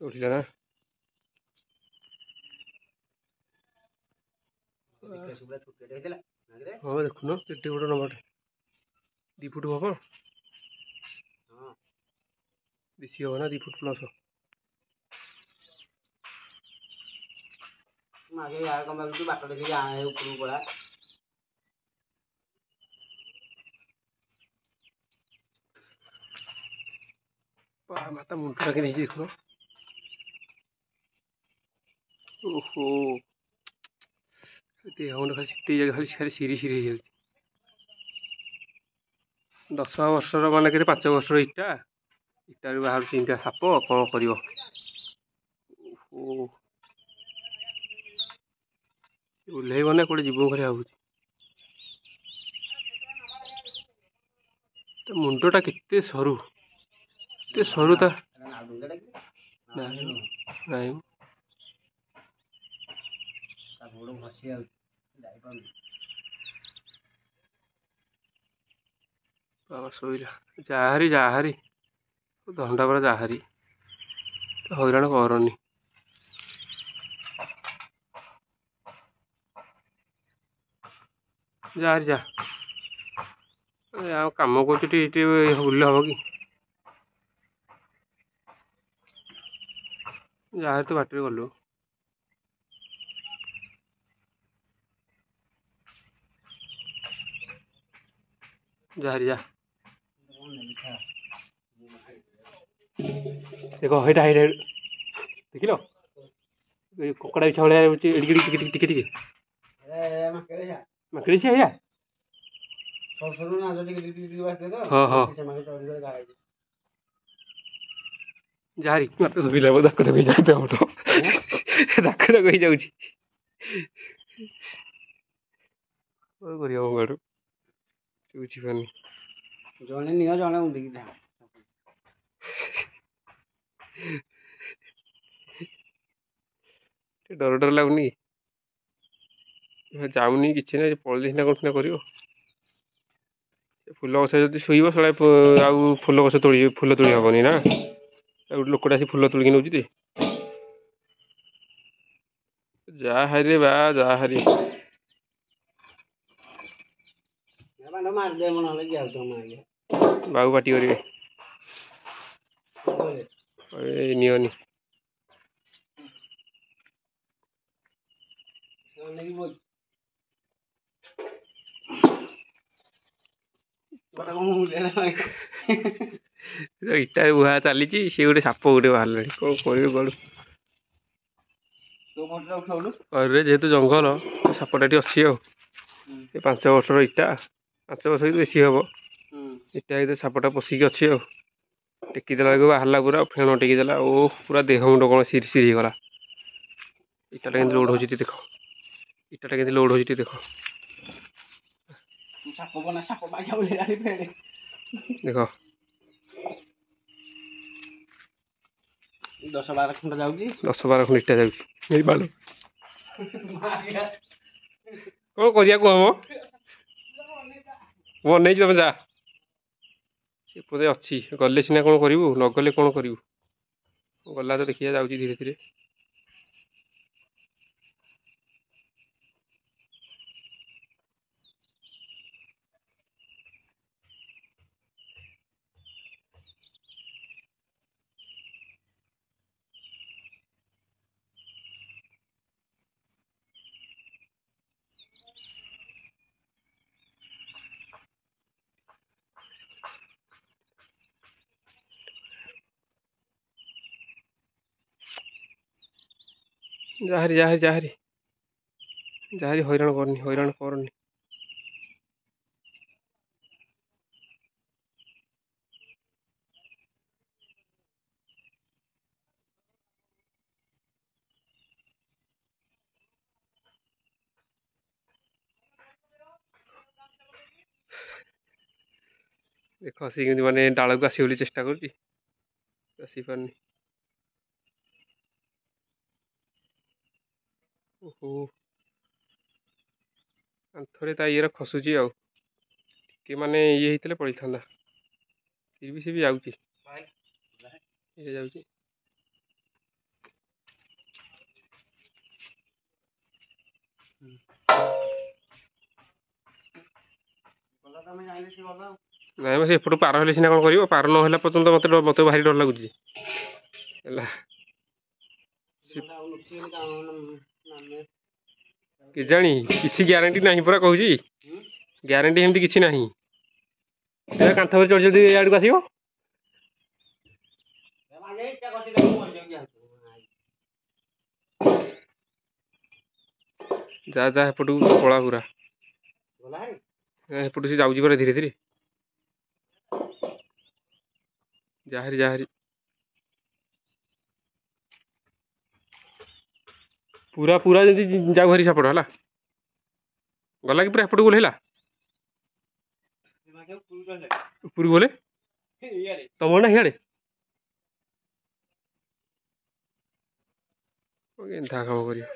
ଉଠିଲା ନା ହଁ ଦେଖୁନ କେତେ ଗୋଟେ ନମ୍ବରଟେ 2 ଫୁଟ ହବ ବେଶୀ ହବ ନା 2 ଫୁଟ ପ୍ଲସ୍ ବାଟ ଦେଖି ଉପରକୁ ପଳା ମାତା ମୁଣ୍ଡ ଟାକି ଦେଇଛି ଦେଖୁନ ଓହୋ ଦେହ ମୁଣ୍ଡ ଖାଲି ଶୀତେଇ ଯାଉଛି ଖାଲି ସିରି ସିରି ହେଇଯାଉଛି 10 ବର୍ଷର ମାନେ କେତେ 5 ବର୍ଷର ଇଟାରୁ ବାହାରୁଛି ଏମିତିଆ ସାପ କ'ଣ କରିବ ଓହୋ ଓହ୍ଲେଇବ ନା କୋଉଠି ଯିବ ଘରେ ଭାବୁଛି ତା ମୁଣ୍ଡଟା କେତେ ସରୁ ତା ନାଇଁ ଶୋଇଲା ଯାହାରି ଧଣ୍ଡା ପରା ଯାହାରି ହଇରାଣ କରନି ଯାହାରି ଯା ଆଉ କାମ କରୁଛୁ ଟିକେ ବୁଲିଲେ ହବ କି ଯାହାରି ତ ବାଟରେ ଗଲୁ ଯାହାରି ଯା ଦେଖ ହେଇଟା ଦେଖିଲ କଙ୍କଡ଼ା ବିଛା ଭଳିଆ ଏଡ଼ିକି ଟିକେ ମାକିଡ଼ି ସେ ଏଇଆ ହଁ ଯାହାରି ଦାକ ହେଇଯାଉଛି କ'ଣ କରିବା ମୋ ଆଡ଼ୁ ବୁଝିପାରୁନି ଜଣେ ନିଅ ଜଣେ ଉଣ୍ଡିକି ଡର ଲାଗୁନି ଯାଉନି କିଛି ନାହିଁ ପଳେଇଲେ ସିନା କ'ଣ ସିନା କରିବ ଫୁଲ ଗଛ ଯଦି ଶୋଇବ ସେଟା ଆଉ ଫୁଲ ଗଛ ଫୁଲ ତୋଳି ହବନି ନା ଗୋଟେ ଲୋକଟା ଆସି ଫୁଲ ତୋଳିକି ନେଉଛି ଯାହାରି ବାବୁ ପାଟି କରିବେ ନିଅନି ଇଟା ବୁହା ଚାଲିଛି ସିଏ ଗୋଟେ ସାପ ଗୋଟେ ବାହାରିଲାଣି କ'ଣ କରିବେ କୁଆଡ଼ୁ ଯେହେତୁ ଜଙ୍ଗଲ ସାପଟାଟି ଅଛି ଆଉ ଏ 5 ବର୍ଷର ଇଟା 5 ବର୍ଷ ବି ବେଶୀ ହବ ଇଟା ଭିତରେ ସାପଟା ପଶିକି ଅଛି ଆଉ ଟେକିଦେଲା ବେଳକୁ ବାହାରିଲା ପୁରା ଫେଣ ଟେକିଦେଲା ଓ ପୁରା ଦେହ ମୁଣ୍ଡ କ'ଣ ସିରି ସିରି ହେଇଗଲା ଇଟାଟା କେମିତି ଲୋଡ଼ ହେଉଛି ଟିକେ ଦେଖ ଦେଖ 10-12 ଖଣ୍ଡ ଯାଉଛି 10-12 ଖଣ୍ଡ ଇଟା ଯାଉଛି ଏଇ ବାଳ କ'ଣ କରିବା କୁହ ମୋ ନେଇଛି ତମେ ଯା ସେପଟେ ଅଛି ଗଲେ ସିନା କ'ଣ କରିବୁ ନଗଲେ କ'ଣ କରିବୁ ଗଲା ତ ଦେଖିବା ଯାଉଛି ଧୀରେ ଧୀରେ ଯାହାରି ହଇରାଣ କରନି ଦେଖ ସେ କେମିତି ମାନେ ଡାଳକୁ ଆସିବ ବୋଲି ଚେଷ୍ଟା କରୁଛି ଆସିପାରୁନି ଓହୋ କାନ୍ଥରେ ତା ଇଏର ଖସୁଛି ଆଉ ଟିକେ ମାନେ ଇଏ ହେଇଥିଲେ ପଳେଇଥାନ୍ତା ସେ ବି ଯାଉଛି ଗଲା ତମେ ଜାଣିଲେ ସେ ଗଲା ଆଉ। ନାଇଁ ମ ସେ ଏପଟୁ ପାର ହେଲେ ସିନା କ'ଣ କରିବ, ପାର ନ ହେଲା ପର୍ଯ୍ୟନ୍ତ ମୋତେ ଭାରି ଡର ଲାଗୁଛି ହେଲା। ଆଉ ଲୁଚିଗଲେ କାମ ମାନେ କେଜାଣି କିଛି ଗ୍ୟାରେଣ୍ଟି ନାହିଁ ପରା କହୁଛି, ଗ୍ୟାରେଣ୍ଟି ଏମିତି କିଛି ନାହିଁ। କାନ୍ଥ ଉପରେ ଚଢ଼ି ଚଢ଼ି ଇଆଡ଼କୁ ଆସିବ। ଯା ଯା ଏପଟକୁ ପଳା ପୁରା, ଏପଟୁ ସେ ଯାଉଛି ପରା ଧୀରେ ଧୀରେ। ଯାହାରି ଯାହାରି ପୁରା ପୁରା ଯଦି ଯାଉ ଭାରି ସାପଟ ହେଲା, ଗଲା କି ପୁରା ଏପଟକୁ ଓହ୍ଲେଇଲା ଉପରକୁ ଗଲେ ତମ ନା ହିଆଡ଼େ କେନ୍ତା କାମ କରିବ।